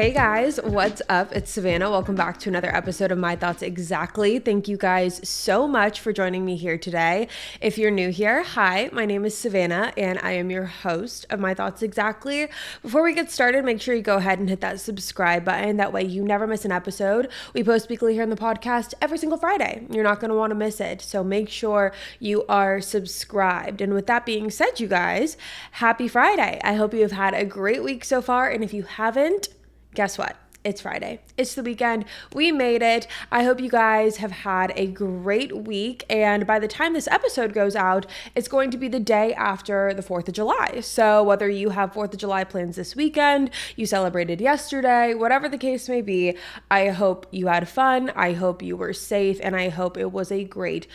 Hey guys, what's up? It's Savannah. Welcome back to another episode of My Thoughts Exactly. Thank you guys so much for joining me here today. If you're new here, hi, my name is Savannah and I am your host of My Thoughts Exactly. Before we get started, make sure you go ahead and hit that subscribe button. That way you never miss an episode. We post weekly here on the podcast every single Friday. You're not going to want to miss it. So make sure you are subscribed. And with that being said, you guys, happy Friday. I hope you have had a great week so far. And if you haven't, guess what? It's Friday. It's the weekend. We made it. I hope you guys have had a great week. And by the time this episode goes out, it's going to be the day after the 4th of July. So whether you have 4th of July plans this weekend, you celebrated yesterday, whatever the case may be, I hope you had fun. I hope you were safe. And I hope it was a great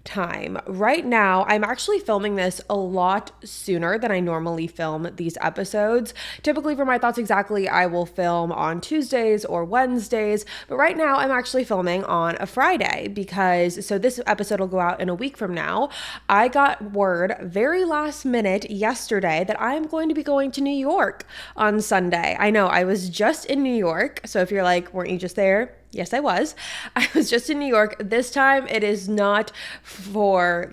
time. Right now, I'm actually filming this a lot sooner than I normally film these episodes. Typically for My Thoughts Exactly, I will film on Tuesdays or Wednesdays, but right now I'm actually filming on a Friday so this episode will go out in a week from now. I got word very last minute yesterday that I'm going to be going to New York on Sunday. I know I was just in New York, so if you're like, weren't you just there? Yes, I was. I was just in New York. This time it is not for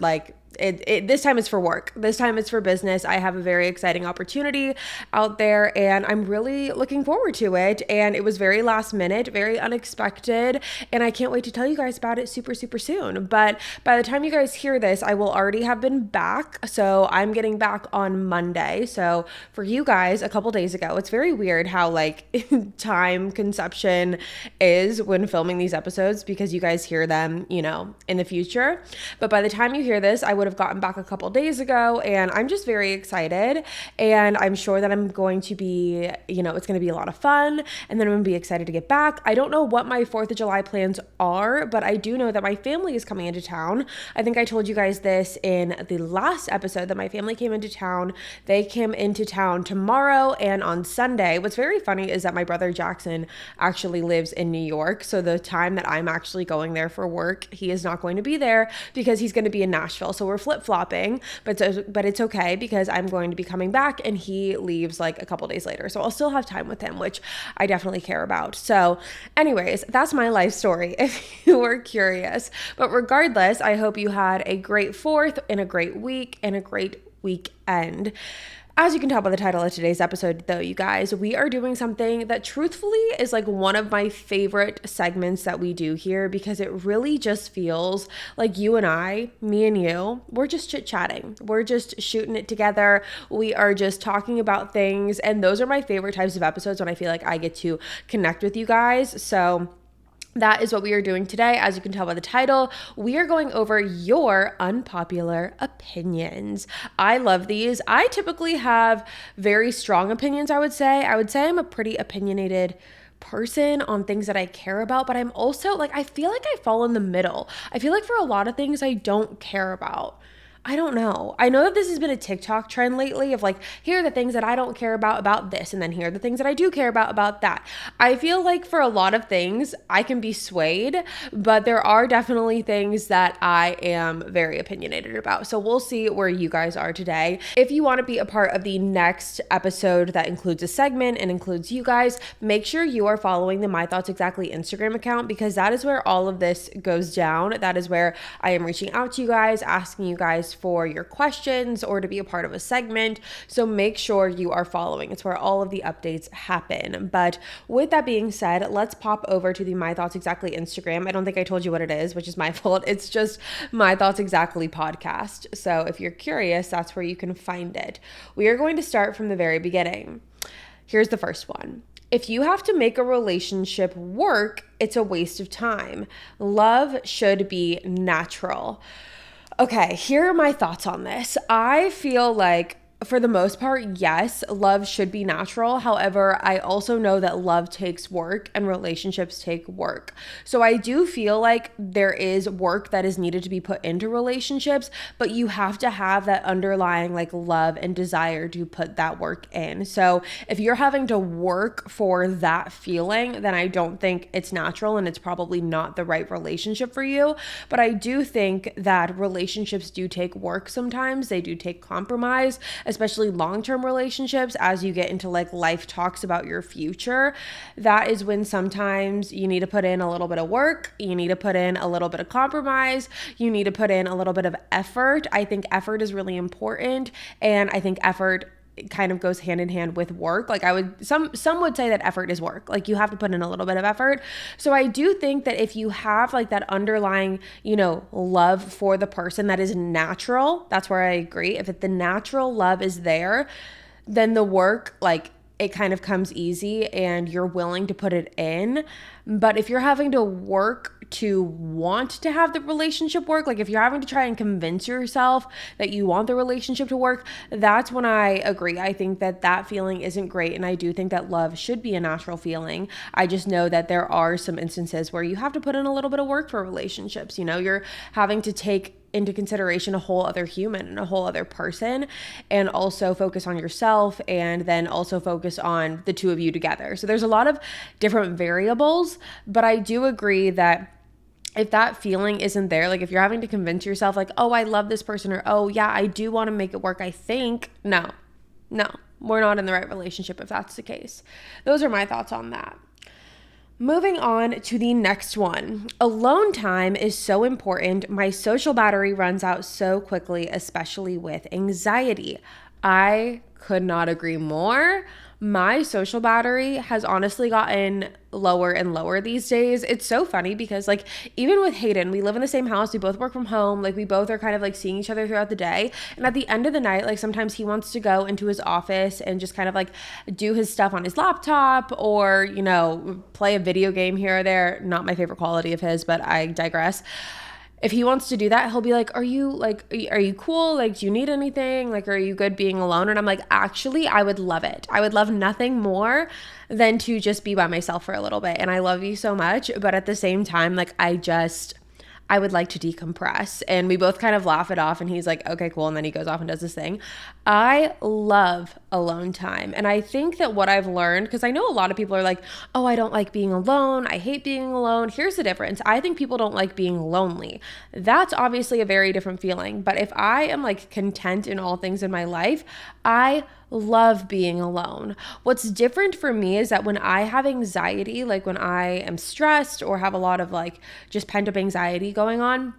this time it's for work. This time it's for business. I have a very exciting opportunity out there and I'm really looking forward to it. And it was very last minute, very unexpected. And I can't wait to tell you guys about it super soon. But by the time you guys hear this, I will already have been back. So I'm getting back on Monday. So for you guys, a couple days ago, it's very weird how time conception is when filming these episodes because you guys hear them, in the future. But by the time you hear this, I would have gotten back a couple days ago and I'm just very excited and I'm sure that I'm going to be, it's going to be a lot of fun and then I'm going to be excited to get back. I don't know what my 4th of July plans are, but I do know that my family is coming into town. I think I told you guys this in the last episode that my family came into town. They came into town tomorrow and on Sunday. What's very funny is that my brother Jackson actually lives in New York. So the time that I'm actually going there for work, he is not going to be there because he's going to be in Nashville. So we're flip-flopping, but it's okay because I'm going to be coming back and he leaves a couple days later. So I'll still have time with him, which I definitely care about. So anyways, that's my life story if you were curious. But regardless, I hope you had a great 4th and a great week and a great weekend. As you can tell by the title of today's episode, though, you guys, we are doing something that truthfully is one of my favorite segments that we do here because it really just feels like you and I, me and you, we're just chit-chatting. We're just shooting it together. We are just talking about things. And those are my favorite types of episodes when I feel like I get to connect with you guys. So that is what we are doing today. As you can tell by the title, we are going over your unpopular opinions. I love these. I typically have very strong opinions, I would say. I'm a pretty opinionated person on things that I care about, but I'm also I feel like I fall in the middle. I feel like for a lot of things I don't care about. I don't know. I know that this has been a TikTok trend lately of here are the things that I don't care about this, and then here are the things that I do care about that. I feel like for a lot of things, I can be swayed, but there are definitely things that I am very opinionated about. So we'll see where you guys are today. If you want to be a part of the next episode that includes a segment and includes you guys, make sure you are following the My Thoughts Exactly Instagram account because that is where all of this goes down. That is where I am reaching out to you guys, asking you guys for your questions or to be a part of a segment. So make sure you are following. It's where all of the updates happen. But with that being said, let's pop over to the My Thoughts Exactly Instagram. I don't think I told you what it is, which is my fault. It's just My Thoughts Exactly podcast. So if you're curious, that's where you can find it. We are going to start from the very beginning. Here's the first one. If you have to make a relationship work, it's a waste of time. Love should be natural. Okay, here are my thoughts on this. I feel like for the most part, yes, love should be natural. However, I also know that love takes work and relationships take work. So I do feel like there is work that is needed to be put into relationships, but you have to have that underlying love and desire to put that work in. So if you're having to work for that feeling, then I don't think it's natural and it's probably not the right relationship for you. But I do think that relationships do take work sometimes. They do take compromise, especially long-term relationships, as you get into like life talks about your future, that is when sometimes you need to put in a little bit of work, you need to put in a little bit of compromise, you need to put in a little bit of effort. I think effort is really important, and I think effort kind of goes hand in hand with work. Like some would say that effort is work. Like you have to put in a little bit of effort. So I do think that if you have like that underlying, love for the person that is natural, that's where I agree. If the natural love is there, then the work, like, it kind of comes easy and you're willing to put it in. But if you're having to work to want to have the relationship work, like if you're having to try and convince yourself that you want the relationship to work, that's when I agree. I think that feeling isn't great. And I do think that love should be a natural feeling. I just know that there are some instances where you have to put in a little bit of work for relationships. You're having to take into consideration a whole other human and a whole other person, and also focus on yourself, and then also focus on the two of you together. So there's a lot of different variables, but I do agree that if that feeling isn't there, like if you're having to convince yourself like, oh, I love this person, or oh yeah, I do want to make it work, I think, no, we're not in the right relationship if that's the case. Those are my thoughts on that. Moving on to the next one. Alone time is so important. My social battery runs out so quickly, especially with anxiety. I could not agree more. My social battery has honestly gotten lower and lower these days. It's so funny because like even with Hayden, we live in the same house, we both work from home, like we both are kind of like seeing each other throughout the day, and at the end of the night, like sometimes he wants to go into his office and just kind of like do his stuff on his laptop, or play a video game here or there. Not my favorite quality of his, but I digress. If he wants to do that, he'll be like, are you cool? Like, do you need anything? Like, are you good being alone? And I'm like, actually, I would love it. I would love nothing more than to just be by myself for a little bit. And I love you so much. But at the same time, like, I would like to decompress. And we both kind of laugh it off, and he's like, okay, cool. And then he goes off and does this thing. I love alone time. And I think that what I've learned, because I know a lot of people are like, oh, I don't like being alone. I hate being alone. Here's the difference. I think people don't like being lonely. That's obviously a very different feeling. But if I am like content in all things in my life, I love being alone. What's different for me is that when I have anxiety, like when I am stressed or have a lot of like just pent up anxiety going on,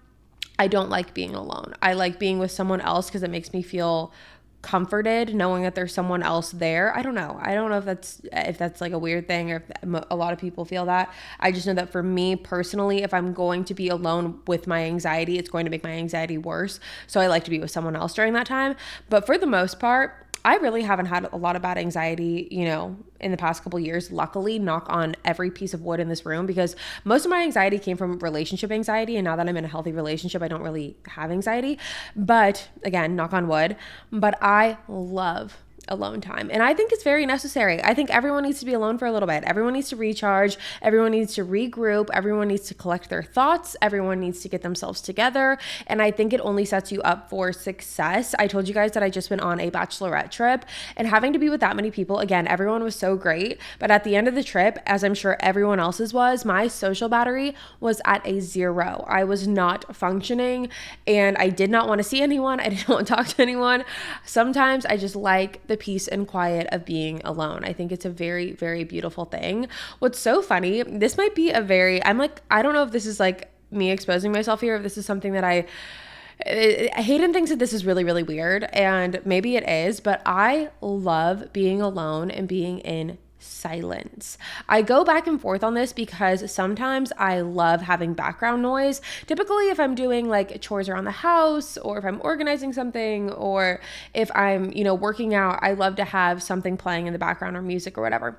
I don't like being alone. I like being with someone else because it makes me feel comforted knowing that there's someone else there. I don't know if that's like a weird thing, or if a lot of people feel that. I just know that for me personally, if I'm going to be alone with my anxiety, it's going to make my anxiety worse. So I like to be with someone else during that time. But for the most part, I really haven't had a lot of bad anxiety, in the past couple of years. Luckily, knock on every piece of wood in this room, because most of my anxiety came from relationship anxiety. And now that I'm in a healthy relationship, I don't really have anxiety. But again, knock on wood. But I love alone time. And I think it's very necessary. I think everyone needs to be alone for a little bit. Everyone needs to recharge. Everyone needs to regroup. Everyone needs to collect their thoughts. Everyone needs to get themselves together. And I think it only sets you up for success. I told you guys that I just went on a bachelorette trip, and having to be with that many people, again, everyone was so great. But at the end of the trip, as I'm sure everyone else's was, my social battery was at a 0. I was not functioning, and I did not want to see anyone. I didn't want to talk to anyone. Sometimes I just like the peace and quiet of being alone. I think it's a very, very beautiful thing. What's so funny, this might be I don't know if this is like me exposing myself here, if this is something that Hayden thinks that this is really, really weird, and maybe it is, but I love being alone and being in silence. I go back and forth on this because sometimes I love having background noise. Typically, if I'm doing like chores around the house, or if I'm organizing something, or if I'm, working out, I love to have something playing in the background, or music or whatever.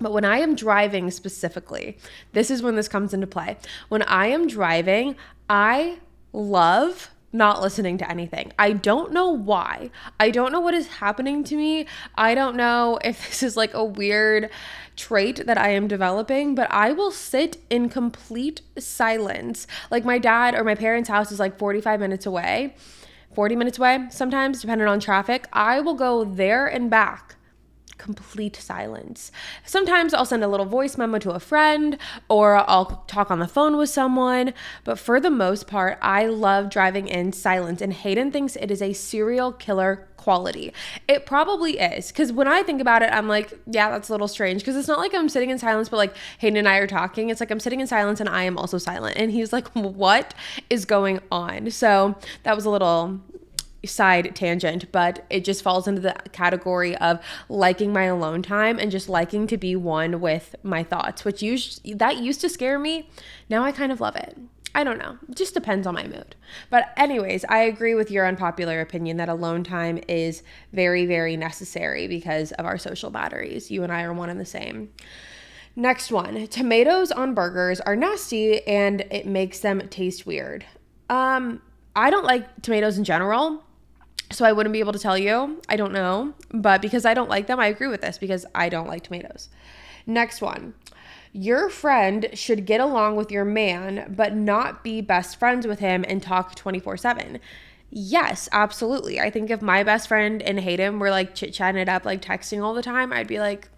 But when I am driving specifically, this is when this comes into play. When I am driving, I love not listening to anything. I don't know why. I don't know what is happening to me. I don't know if this is like a weird trait that I am developing, but I will sit in complete silence. Like my dad or my parents' house is like 45 minutes away, 40 minutes away sometimes, depending on traffic. I will go there and back complete silence. Sometimes I'll send a little voice memo to a friend or I'll talk on the phone with someone, but for the most part, I love driving in silence, and Hayden thinks it is a serial killer quality. It probably is, because when I think about it, I'm like, yeah, that's a little strange, because it's not like I'm sitting in silence, but like Hayden and I are talking. It's like I'm sitting in silence and I am also silent, and he's like, what is going on? So that was a little side tangent, but it just falls into the category of liking my alone time and just liking to be one with my thoughts, which that used to scare me. Now I kind of love it. I don't know. It just depends on my mood. But anyways, I agree with your unpopular opinion that alone time is very, very necessary because of our social batteries. You and I are one and the same. Next one, tomatoes on burgers are nasty and it makes them taste weird. I don't like tomatoes in general, so I wouldn't be able to tell you. I don't know. But because I don't like them, I agree with this because I don't like tomatoes. Next one. Your friend should get along with your man, but not be best friends with him and talk 24/7. Yes, absolutely. I think if my best friend and Hayden were like chit-chatting it up, like texting all the time, I'd be like,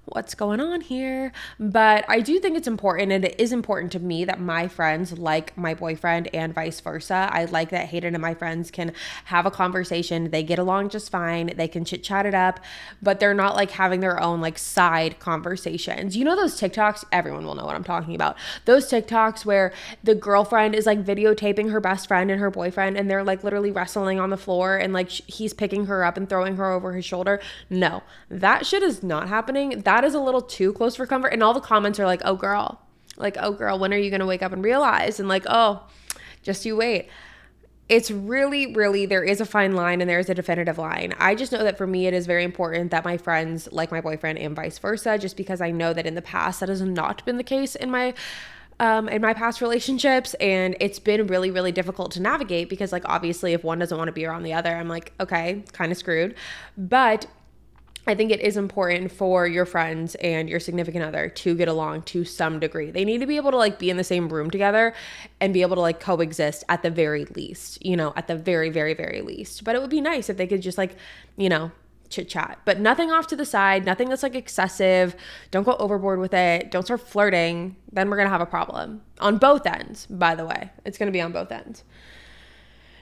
what's going on here? But I do think it's important, and it is important to me that my friends like my boyfriend and vice versa. I like that Hayden and my friends can have a conversation. They get along just fine. They can chit chat it up, but they're not like having their own like side conversations. You know those TikToks? Everyone will know what I'm talking about. Those TikToks where the girlfriend is like videotaping her best friend and her boyfriend, and they're like literally wrestling on the floor, and like he's picking her up and throwing her over his shoulder. No, that shit is not happening. That is a little too close for comfort. And all the comments are like, oh girl, when are you going to wake up and realize? And like, oh, just you wait. It's really, there is a fine line and there is a definitive line. I just know that for me, it is very important that my friends like my boyfriend and vice versa, just because I know that in the past, that has not been the case in my past relationships. And it's been really difficult to navigate because like, obviously if one doesn't want to be around the other, I'm like, okay, kind of screwed. But I think it is important for your friends and your significant other to get along to some degree. They need to be able to like be in the same room together and be able to like coexist at the very least, at the very least. But it would be nice if they could just like, chit chat, but nothing off to the side, nothing that's like excessive. Don't go overboard with it. Don't start flirting. Then we're going to have a problem on both ends, by the way. It's going to be on both ends.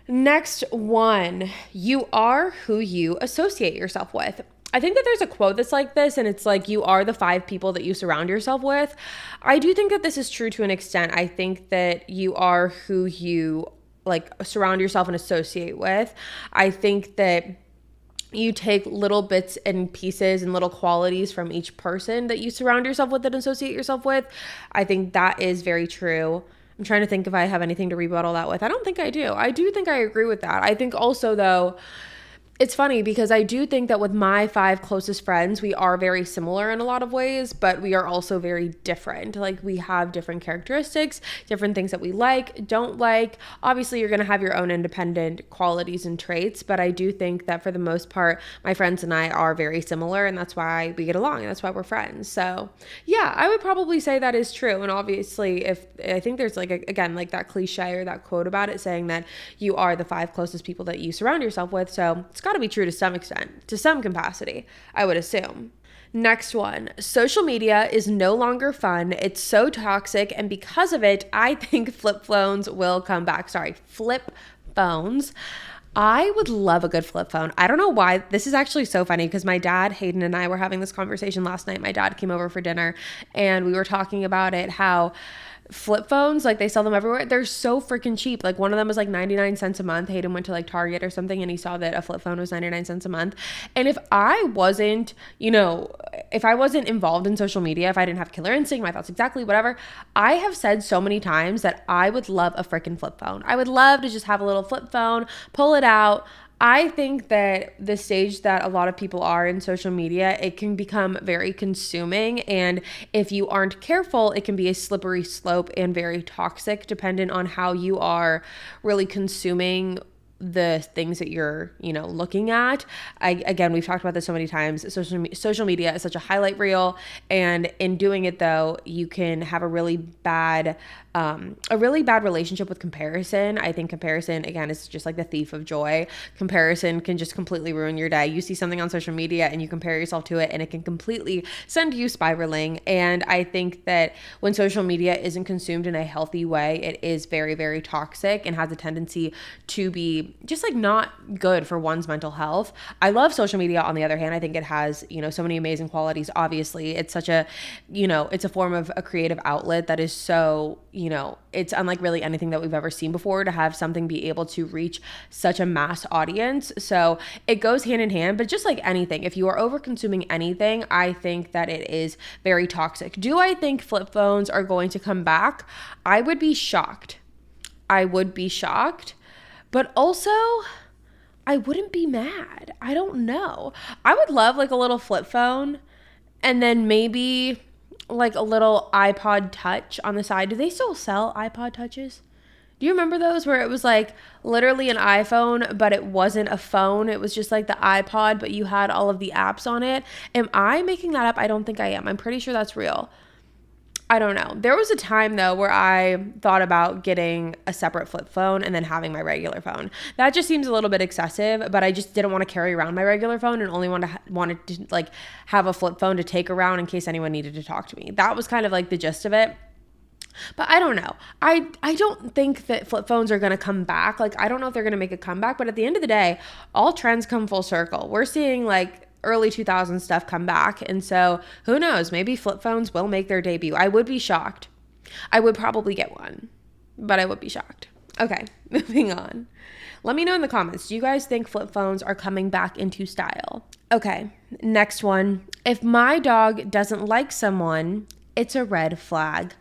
Next one, you are who you associate yourself with. I think that there's a quote that's like this, and it's like, you are the 5 people that you surround yourself with. I do think that this is true to an extent. I think that you are who you like surround yourself and associate with. I think that you take little bits and pieces and little qualities from each person that you surround yourself with and associate yourself with. I think that is very true. I'm trying to think if I have anything to rebuttal that with. I don't think I do. I do think I agree with that. I think also, though, it's funny because I do think that with my 5 closest friends, we are very similar in a lot of ways, but we are also very different. Like we have different characteristics, different things that we like, don't like. Obviously, you're going to have your own independent qualities and traits, but I do think that for the most part, my friends and I are very similar, and that's why we get along, and that's why we're friends. So yeah, I would probably say that is true. And obviously, if I think there's like, again, like that cliche or that quote about it saying that you are the 5 closest people that you surround yourself with. So it's got to be true to some extent, to some capacity, I would assume. Next one, social media is no longer fun. It's so toxic, and because of it, I think flip phones will come back. Flip phones. I would love a good flip phone. I don't know why. This is actually so funny because my dad, Hayden, and I were having this conversation last night. My dad came over for dinner and we were talking about it, how flip phones, like they sell them everywhere. They're so freaking cheap. Like one of them was like 99 cents a month. Hayden went to like Target or something and he saw that a flip phone was 99 cents a month. And if I wasn't, if I wasn't involved in social media, if I didn't have killer instinct, my thoughts exactly, whatever, I have said so many times that I would love a freaking flip phone. I would love to just have a little flip phone, pull it out. I think that the stage that a lot of people are in social media, it can become very consuming. And if you aren't careful, it can be a slippery slope and very toxic, dependent on how you are really consuming the things that you're, looking at. Again, we've talked about this so many times. Social media is such a highlight reel. And in doing it though, you can have a really bad relationship with comparison. I think comparison, again, is just like the thief of joy. Comparison can just completely ruin your day. You see something on social media and you compare yourself to it, and it can completely send you spiraling. And I think that when social media isn't consumed in a healthy way, it is very, very toxic and has a tendency to be just like not good for one's mental health. I love social media on the other hand. I think it has, so many amazing qualities. Obviously, it's such a, it's a form of a creative outlet that is so, it's unlike really anything that we've ever seen before to have something be able to reach such a mass audience. So it goes hand in hand, but just like anything, if you are over consuming anything, I think that it is very toxic. Do I think flip phones are going to come back? I would be shocked. But also, I wouldn't be mad. I don't know. I would love like a little flip phone and then maybe like a little iPod Touch on the side. Do they still sell iPod Touches? Do you remember those where it was like literally an iPhone, but it wasn't a phone? It was just like the iPod, but you had all of the apps on it. Am I making that up? I don't think I am. I'm pretty sure that's real. I don't know. There was a time though where I thought about getting a separate flip phone and then having my regular phone. That just seems a little bit excessive, but I just didn't want to carry around my regular phone and only wanted to like have a flip phone to take around in case anyone needed to talk to me. That was kind of like the gist of it. But I don't know. I don't think that flip phones are going to come back. Like, I don't know if they're going to make a comeback, but at the end of the day, all trends come full circle. We're seeing like early 2000s stuff come back. And so who knows, maybe flip phones will make their debut. I would be shocked. I would probably get one, but I would be shocked. Okay, moving on. Let me know in the comments, do you guys think flip phones are coming back into style? Okay, next one. If my dog doesn't like someone, it's a red flag.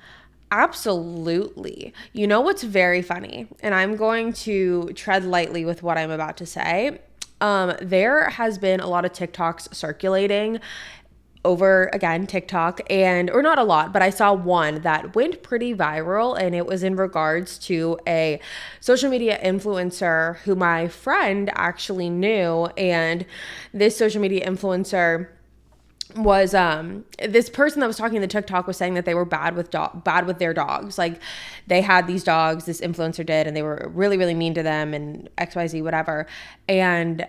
Absolutely. You know what's very funny? And I'm going to tread lightly with what I'm about to say. There has been a lot of TikToks circulating over, again, TikTok, or not a lot, but I saw one that went pretty viral, and it was in regards to a social media influencer who my friend actually knew. And this social media influencer was this person that was talking in the TikTok was saying that they were bad with their dogs. Like, they had these dogs, this influencer did, and they were really, really mean to them and XYZ, whatever. And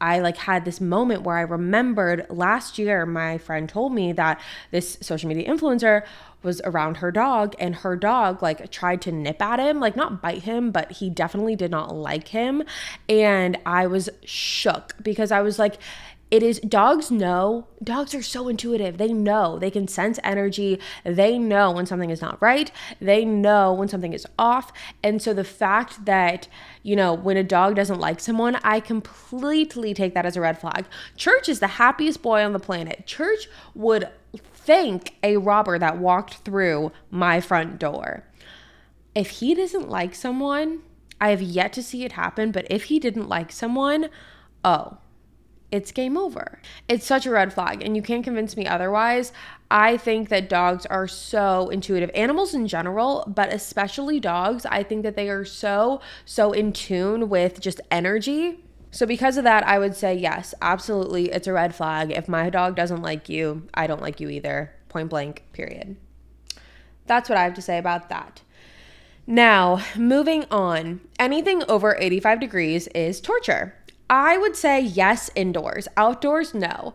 I like had this moment where I remembered last year my friend told me that this social media influencer was around her dog, and her dog like tried to nip at him, like not bite him, but he definitely did not like him. And I was shook because I was like, dogs are so intuitive. They know, they can sense energy. They know when something is not right. They know when something is off. And so the fact that, when a dog doesn't like someone, I completely take that as a red flag. Church is the happiest boy on the planet. Church would thank a robber that walked through my front door. If he doesn't like someone, I have yet to see it happen, but if he didn't like someone, it's game over. It's such a red flag, and you can't convince me otherwise. I think that dogs are so intuitive. Animals in general, but especially dogs, I think that they are so in tune with just energy. So because of that, I would say yes, absolutely, it's a red flag. If my dog doesn't like you, I don't like you either. Point blank, period. That's what I have to say about that. Now, moving on. Anything over 85 degrees is torture. I would say yes, indoors. Outdoors, no.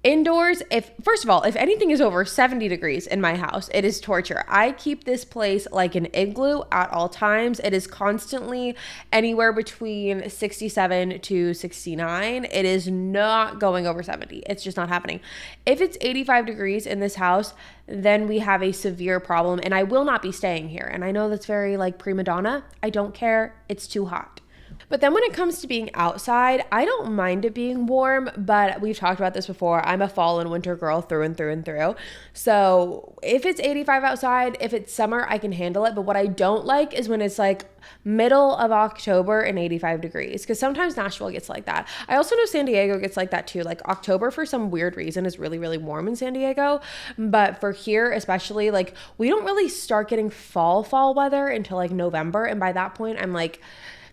Indoors, first of all, if anything is over 70 degrees in my house, it is torture. I keep this place like an igloo at all times. It is constantly anywhere between 67 to 69. It is not going over 70. It's just not happening. If it's 85 degrees in this house, then we have a severe problem, and I will not be staying here. And I know that's very like prima donna. I don't care. It's too hot. But then when it comes to being outside, I don't mind it being warm, but we've talked about this before. I'm a fall and winter girl through and through and through. So if it's 85 outside, if it's summer, I can handle it. But what I don't like is when it's like middle of October and 85 degrees, because sometimes Nashville gets like that. I also know San Diego gets like that too. Like October, for some weird reason, is really, really warm in San Diego. But for here, especially, like we don't really start getting fall weather until like November. And by that point, I'm like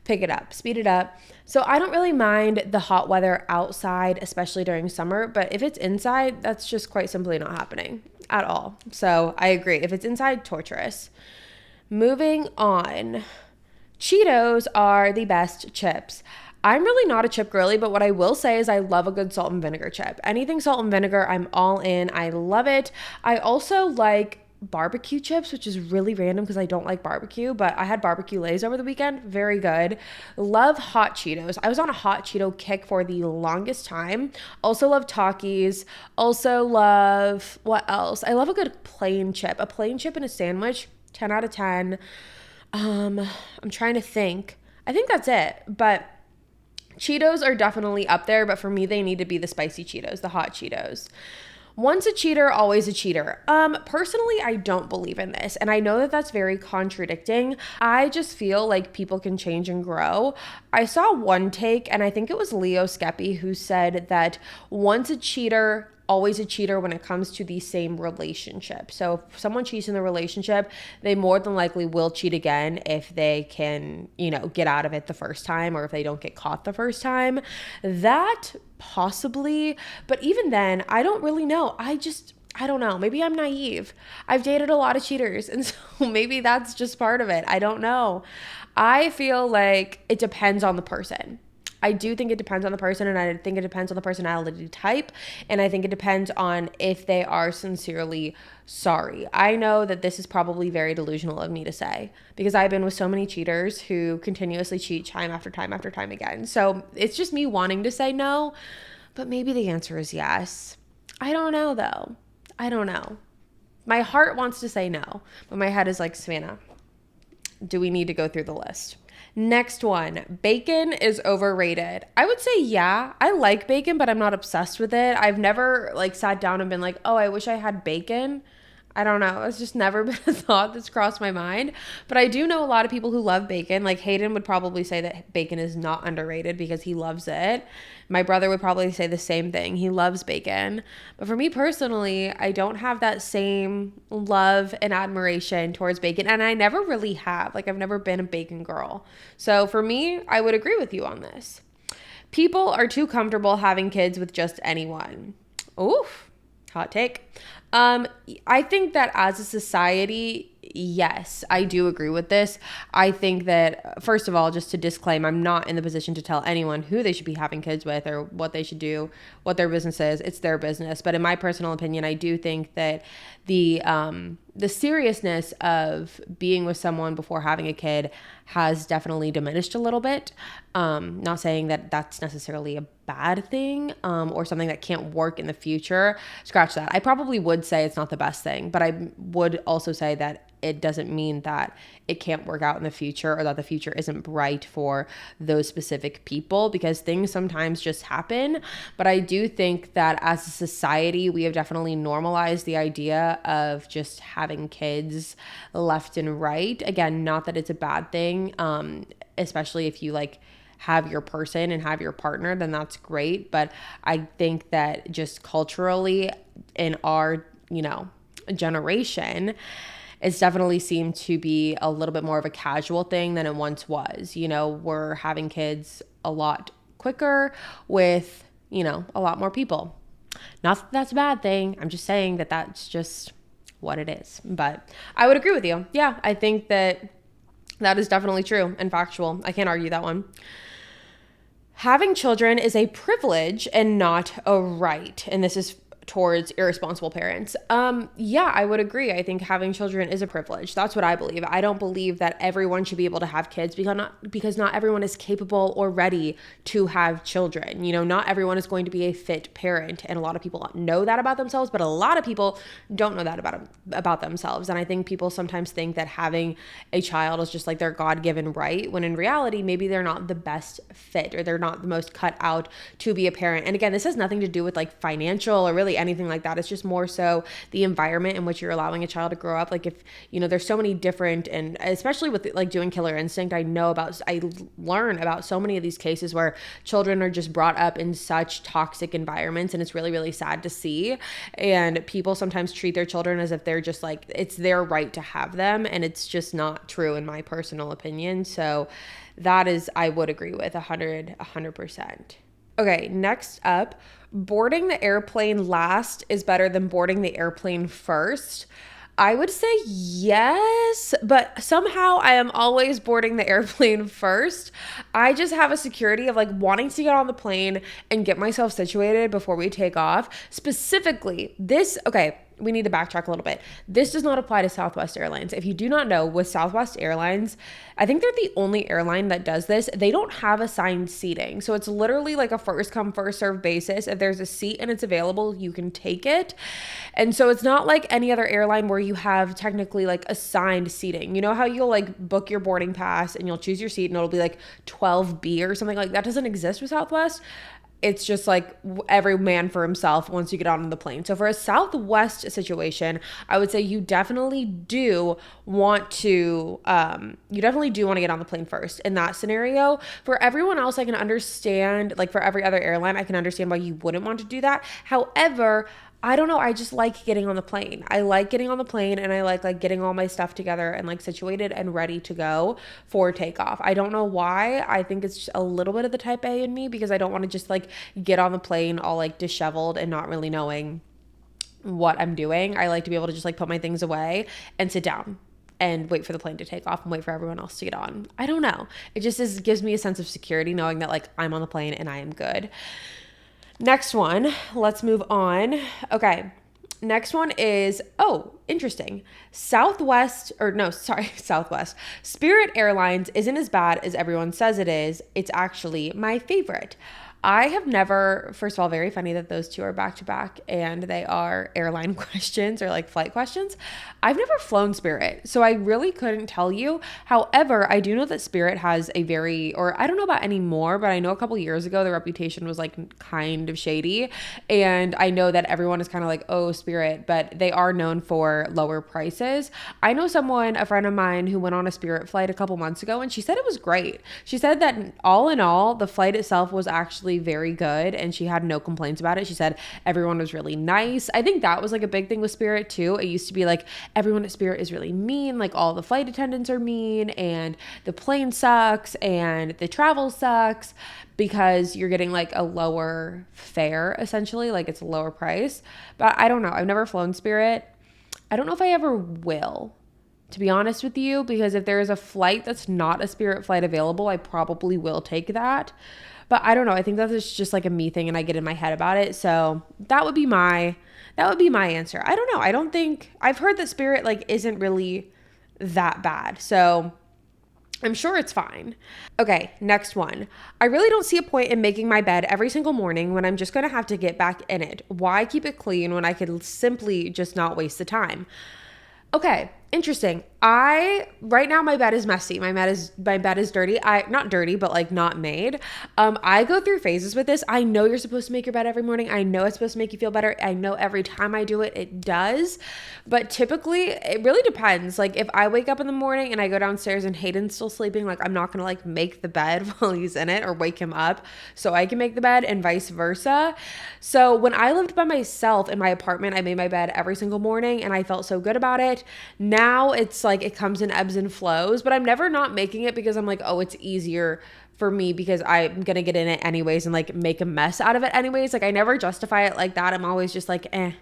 pick it up, speed it up. So I don't really mind the hot weather outside, especially during summer, but if it's inside, that's just quite simply not happening at all. So I agree. If it's inside, torturous. Moving on. Cheetos are the best chips. I'm really not a chip girly, but what I will say is I love a good salt and vinegar chip. Anything salt and vinegar, I'm all in. I love it. I also like barbecue chips, which is really random because I don't like barbecue, but I had barbecue Lays over the weekend. Very good. Love hot Cheetos. I was on a hot Cheeto kick for the longest time. Also love Takis. Also love, what else? I love a good plain chip. A plain chip in a sandwich, 10 out of 10. I'm trying to think. I think that's it, but Cheetos are definitely up there, but for me, they need to be the spicy Cheetos, the hot Cheetos. Once a cheater, always a cheater. Personally, I don't believe in this, and I know that that's very contradicting. I just feel like people can change and grow. I saw one take, and I think it was Leo Skeppy who said that once a cheater, always a cheater when it comes to the same relationship. So if someone cheats in the relationship, they more than likely will cheat again if they can, get out of it the first time, or if they don't get caught the first time. That possibly, but even then, I don't really know. I don't know. Maybe I'm naive. I've dated a lot of cheaters, and so maybe that's just part of it. I don't know. I feel like it depends on the person. I do think it depends on the person, and I think it depends on the personality type, and I think it depends on if they are sincerely sorry. I know that this is probably very delusional of me to say, because I've been with so many cheaters who continuously cheat time after time after time again. So it's just me wanting to say no, but maybe the answer is yes. I don't know, though. I don't know. My heart wants to say no, but my head is like, Savannah, do we need to go through the list? Next one, bacon is overrated. I would say, yeah, I like bacon, but I'm not obsessed with it. I've never sat down and been like, oh, I wish I had bacon. I don't know. It's just never been a thought that's crossed my mind. But I do know a lot of people who love bacon. Like Hayden would probably say that bacon is not underrated because he loves it. My brother would probably say the same thing. He loves bacon. But for me personally, I don't have that same love and admiration towards bacon. And I never really have. I've never been a bacon girl. So for me, I would agree with you on this. People are too comfortable having kids with just anyone. Oof. Hot take. I think that as a society, yes, I do agree with this. I think that, first of all, just to disclaim, I'm not in the position to tell anyone who they should be having kids with or what they should do, what their business is. It's their business. But in my personal opinion, I do think that the seriousness of being with someone before having a kid has definitely diminished a little bit. Not saying that that's necessarily a bad thing or something that can't work in the future. Scratch that. I probably would say it's not the best thing, but I would also say that it doesn't mean that it can't work out in the future or that the future isn't bright for those specific people, because things sometimes just happen. But I do think that as a society, we have definitely normalized the idea of just having kids left and right. Again, not that it's a bad thing, especially if you have your person and have your partner, then that's great. But I think that just culturally in our, generation, it's definitely seemed to be a little bit more of a casual thing than it once was. We're having kids a lot quicker with, a lot more people. Not that that's a bad thing. I'm just saying that that's just what it is. But I would agree with you. Yeah, I think that is definitely true and factual. I can't argue that one. Having children is a privilege and not a right. And this is towards irresponsible parents. Yeah, I would agree. I think having children is a privilege. That's what I believe. I don't believe that everyone should be able to have kids because not everyone is capable or ready to have children. Not everyone is going to be a fit parent. And a lot of people know that about themselves, but a lot of people don't know that about themselves. And I think people sometimes think that having a child is just their God-given right, when in reality, maybe they're not the best fit or they're not the most cut out to be a parent. And again, this has nothing to do with financial or really anything like that. It's just more so the environment in which you're allowing a child to grow up. Like if, there's so many different, and especially with like doing Killer Instinct, I learn about so many of these cases where children are just brought up in such toxic environments, and it's really, really sad to see. And people sometimes treat their children as if they're just like, it's their right to have them, and it's just not true in my personal opinion. So that is, I would agree with 100%. Okay, next up, boarding the airplane last is better than boarding the airplane first. I would say yes, but somehow I am always boarding the airplane first. I just have a security of like wanting to get on the plane and get myself situated before we take off. Specifically, we need to backtrack a little bit. This does not apply to Southwest Airlines. If you do not know, with Southwest Airlines, I think they're the only airline that does this. They don't have assigned seating. So it's literally like a first come, first serve basis. If there's a seat and it's available, you can take it. And so it's not like any other airline where you have technically like assigned seating. You know how you'll like book your boarding pass and you'll choose your seat and it'll be like 12B or something like that. Doesn't exist with Southwest. It's just like every man for himself once you get on the plane. So for a Southwest situation, I would say you definitely do want to get on the plane first in that scenario. For everyone else, I can understand, like for every other airline, I can understand why you wouldn't want to do that. However, I don't know. I just like getting on the plane. I like getting on the plane, and I like getting all my stuff together and like situated and ready to go for takeoff. I don't know why. I think it's just a little bit of the type A in me, because I don't want to just like get on the plane all like disheveled and not really knowing what I'm doing. I like to be able to just like put my things away and sit down and wait for the plane to take off and wait for everyone else to get on. I don't know. It just gives me a sense of security knowing that like I'm on the plane and I am good. Next one, let's move on. Okay, next one is, interesting. Southwest. Spirit Airlines isn't as bad as everyone says it is. It's actually my favorite. I have never, first of all, very funny that those two are back to back and they are airline questions or like flight questions. I've never flown Spirit, so I really couldn't tell you. However, I do know that Spirit has I don't know about anymore, but I know a couple years ago, the reputation was like kind of shady. And I know that everyone is kind of like, oh, Spirit, but they are known for lower prices. I know a friend of mine who went on a Spirit flight a couple months ago, and she said it was great. She said that all in all, the flight itself was actually very good and she had no complaints about it. She said everyone was really nice. I think that was like a big thing with Spirit too. It used to be like everyone at Spirit is really mean, like all the flight attendants are mean and the plane sucks and the travel sucks, because you're getting like a lower fare essentially, like it's a lower price. But I don't know. I've never flown Spirit. I don't know if I ever will, to be honest with you, because if there is a flight that's not a Spirit flight available, I probably will take that. But I don't know. I think that is just like a me thing and I get in my head about it. So that would be my answer. I don't know. I've heard that Spirit like isn't really that bad. So I'm sure it's fine. Okay, next one. I really don't see a point in making my bed every single morning when I'm just going to have to get back in it. Why keep it clean when I could simply just not waste the time? Okay, interesting. Right now my bed is messy. My bed is dirty. Not dirty, but like not made. I go through phases with this. I know you're supposed to make your bed every morning. I know it's supposed to make you feel better. I know every time I do it, it does. But typically it really depends. Like if I wake up in the morning and I go downstairs and Hayden's still sleeping, like I'm not going to like make the bed while he's in it or wake him up so I can make the bed, and vice versa. So when I lived by myself in my apartment, I made my bed every single morning and I felt so good about it. Now it's like it comes in ebbs and flows, but I'm never not making it because I'm like, oh, it's easier for me because I'm gonna get in it anyways and like make a mess out of it anyways. Like I never justify it like that. I'm always just like, I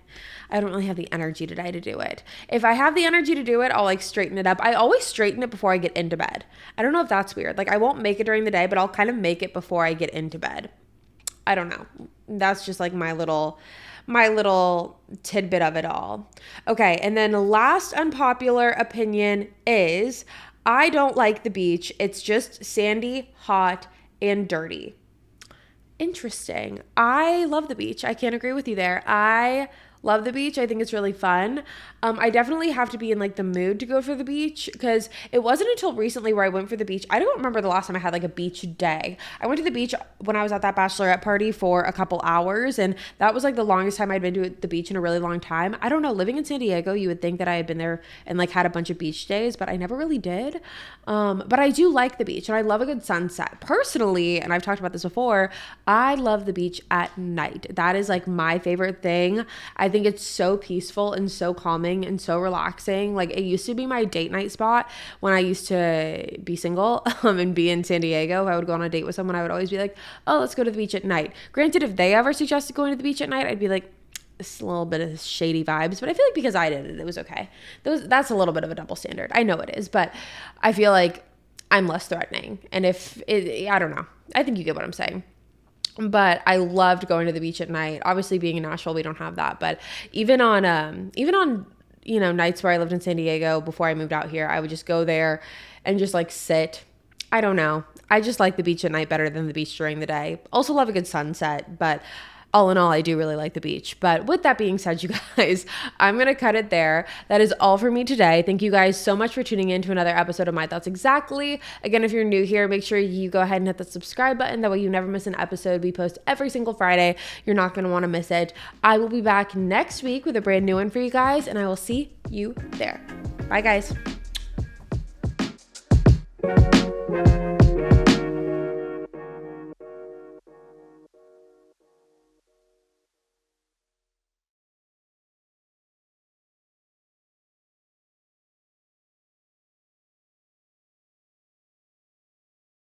don't really have the energy today to do it. If I have the energy to do it, I'll like straighten it up. I always straighten it before I get into bed. I don't know if that's weird. Like I won't make it during the day, but I'll kind of make it before I get into bed. I don't know. That's just like my little tidbit of it all. Okay, and then the last unpopular opinion is I don't like the beach. It's just sandy, hot, and dirty. Interesting. I love the beach. I can't agree with you there. I Love the beach. I think it's really fun. I definitely have to be in like the mood to go for the beach because it wasn't until recently where I went for the beach. I don't remember the last time I had like a beach day. I went to the beach when I was at that bachelorette party for a couple hours, and that was like the longest time I'd been to the beach in a really long time. I don't know, living in San Diego, you would think that I had been there and like had a bunch of beach days, but I never really did. But I do like the beach and I love a good sunset. Personally, and I've talked about this before, I love the beach at night. That is like my favorite thing. I think it's so peaceful and so calming and so relaxing. Like it used to be my date night spot when I used to be single and be in San Diego. If I would go on a date with someone, I would always be like, oh, let's go to the beach at night. Granted, if they ever suggested going to the beach at night, I'd be like, this a little bit of shady vibes, but I feel like because I did it, it was okay. That's a little bit of a double standard. I know it is, but I feel like I'm less threatening. And I don't know. I think you get what I'm saying. But I loved going to the beach at night. Obviously, being in Nashville, we don't have that. But even on nights where I lived in San Diego before I moved out here, I would just go there and just like sit. I don't know. I just like the beach at night better than the beach during the day. Also love a good sunset, but all in all, I do really like the beach. But with that being said, you guys, I'm going to cut it there. That is all for me today. Thank you guys so much for tuning in to another episode of My Thoughts Exactly. Again, if you're new here, make sure you go ahead and hit the subscribe button. That way you never miss an episode. We post every single Friday. You're not going to want to miss it. I will be back next week with a brand new one for you guys, and I will see you there. Bye, guys.